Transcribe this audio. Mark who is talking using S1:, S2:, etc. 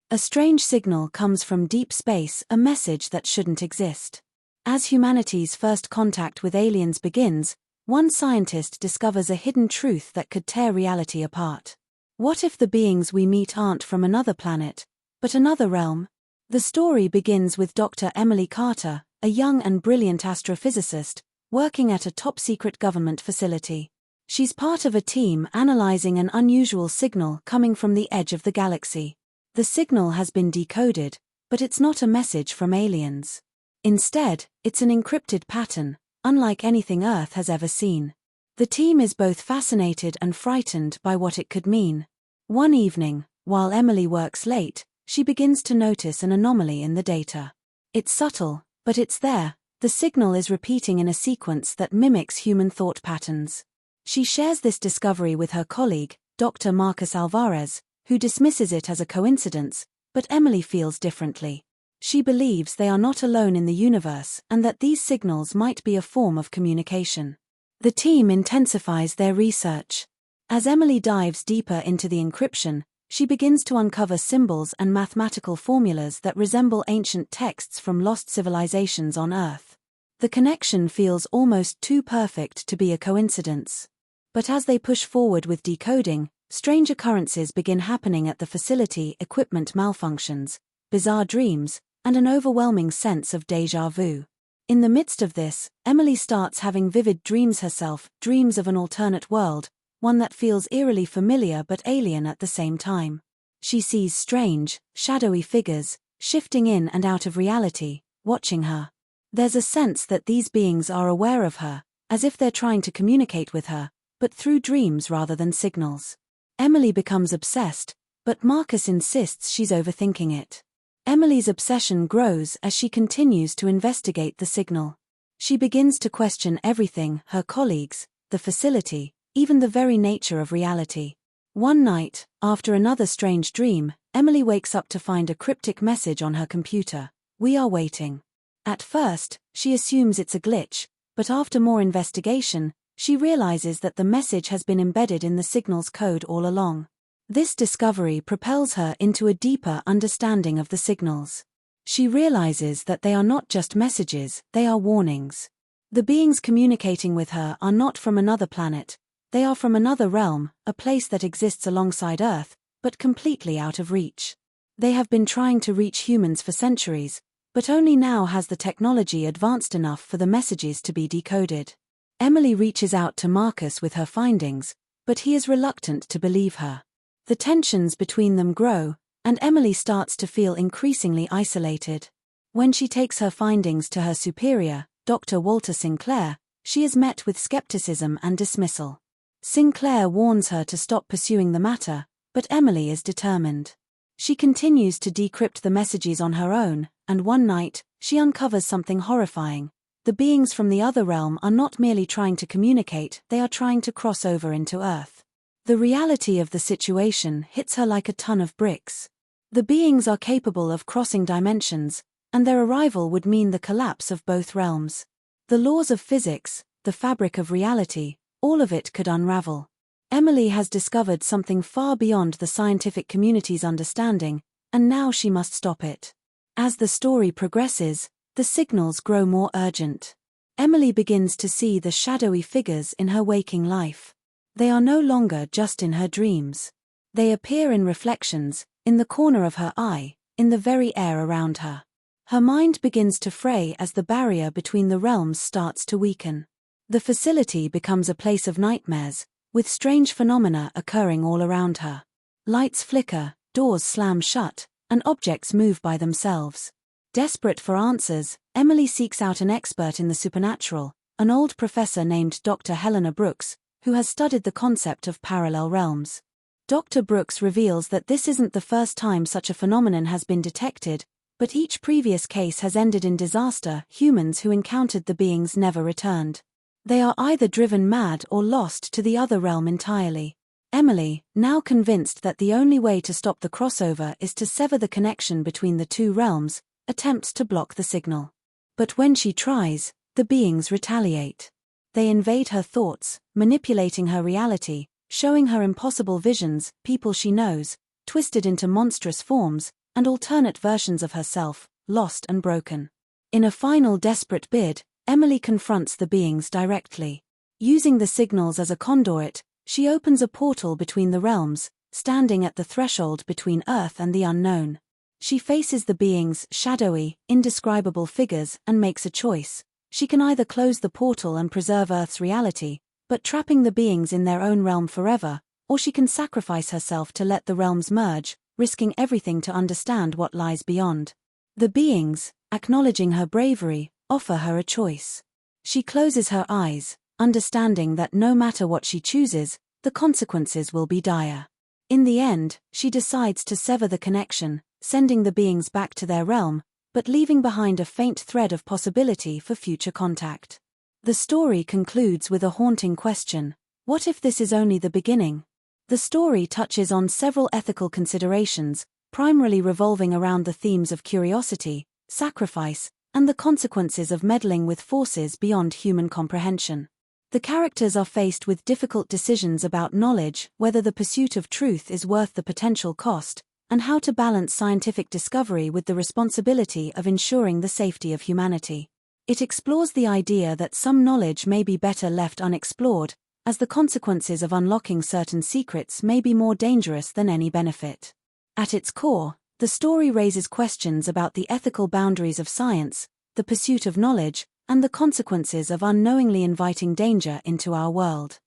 S1: A strange signal comes from deep space, a message that shouldn't exist. As humanity's first contact with aliens begins, one scientist discovers a hidden truth that could tear reality apart. What if the beings we meet aren't from another planet, but another realm? The story begins with Dr. Emily Carter, a young and brilliant astrophysicist, working at a top-secret government facility. She's part of a team analyzing an unusual signal coming from the edge of the galaxy. The signal has been decoded, but it's not a message from aliens. Instead, it's an encrypted pattern, unlike anything Earth has ever seen. The team is both fascinated and frightened by what it could mean. One evening, while Emily works late, she begins to notice an anomaly in the data. It's subtle, but it's there. The signal is repeating in a sequence that mimics human thought patterns. She shares this discovery with her colleague, Dr. Marcus Alvarez, who dismisses it as a coincidence, but Emily feels differently. She believes they are not alone in the universe and that these signals might be a form of communication. The team intensifies their research. As Emily dives deeper into the encryption, she begins to uncover symbols and mathematical formulas that resemble ancient texts from lost civilizations on Earth. The connection feels almost too perfect to be a coincidence. But as they push forward with decoding, strange occurrences begin happening at the facility: equipment malfunctions, bizarre dreams, and an overwhelming sense of déjà vu. In the midst of this, Emily starts having vivid dreams herself, dreams of an alternate world, one that feels eerily familiar but alien at the same time. She sees strange, shadowy figures, shifting in and out of reality, watching her. There's a sense that these beings are aware of her, as if they're trying to communicate with her, but through dreams rather than signals. Emily becomes obsessed, but Marcus insists she's overthinking it. Emily's obsession grows as she continues to investigate the signal. She begins to question everything: her colleagues, the facility, even the very nature of reality. One night, after another strange dream, Emily wakes up to find a cryptic message on her computer: "We are waiting." At first, she assumes it's a glitch, but after more investigation, she realizes that the message has been embedded in the signal's code all along. This discovery propels her into a deeper understanding of the signals. She realizes that they are not just messages, they are warnings. The beings communicating with her are not from another planet, they are from another realm, a place that exists alongside Earth, but completely out of reach. They have been trying to reach humans for centuries, but only now has the technology advanced enough for the messages to be decoded. Emily reaches out to Marcus with her findings, but he is reluctant to believe her. The tensions between them grow, and Emily starts to feel increasingly isolated. When she takes her findings to her superior, Dr. Walter Sinclair, she is met with skepticism and dismissal. Sinclair warns her to stop pursuing the matter, but Emily is determined. She continues to decrypt the messages on her own, and one night, she uncovers something horrifying. The beings from the other realm are not merely trying to communicate, they are trying to cross over into Earth. The reality of the situation hits her like a ton of bricks. The beings are capable of crossing dimensions, and their arrival would mean the collapse of both realms. The laws of physics, the fabric of reality, all of it could unravel. Emily has discovered something far beyond the scientific community's understanding, and now she must stop it. As the story progresses, the signals grow more urgent. Emily begins to see the shadowy figures in her waking life. They are no longer just in her dreams. They appear in reflections, in the corner of her eye, in the very air around her. Her mind begins to fray as the barrier between the realms starts to weaken. The facility becomes a place of nightmares, with strange phenomena occurring all around her. Lights flicker, doors slam shut, and objects move by themselves. Desperate for answers, Emily seeks out an expert in the supernatural, an old professor named Dr. Helena Brooks, who has studied the concept of parallel realms. Dr. Brooks reveals that this isn't the first time such a phenomenon has been detected, but each previous case has ended in disaster. Humans who encountered the beings never returned. They are either driven mad or lost to the other realm entirely. Emily, now convinced that the only way to stop the crossover is to sever the connection between the two realms, attempts to block the signal. But when she tries, the beings retaliate. They invade her thoughts, manipulating her reality, showing her impossible visions, people she knows, twisted into monstrous forms, and alternate versions of herself, lost and broken. In a final desperate bid, Emily confronts the beings directly. Using the signals as a conduit, she opens a portal between the realms, standing at the threshold between Earth and the unknown. She faces the beings' shadowy, indescribable figures and makes a choice. She can either close the portal and preserve Earth's reality, but trapping the beings in their own realm forever, or she can sacrifice herself to let the realms merge, risking everything to understand what lies beyond. The beings, acknowledging her bravery, offer her a choice. She closes her eyes, understanding that no matter what she chooses, the consequences will be dire. In the end, she decides to sever the connection, sending the beings back to their realm, but leaving behind a faint thread of possibility for future contact. The story concludes with a haunting question: what if this is only the beginning? The story touches on several ethical considerations, primarily revolving around the themes of curiosity, sacrifice, and the consequences of meddling with forces beyond human comprehension. The characters are faced with difficult decisions about knowledge, whether the pursuit of truth is worth the potential cost, and how to balance scientific discovery with the responsibility of ensuring the safety of humanity. It explores the idea that some knowledge may be better left unexplored, as the consequences of unlocking certain secrets may be more dangerous than any benefit. At its core, the story raises questions about the ethical boundaries of science, the pursuit of knowledge, and the consequences of unknowingly inviting danger into our world.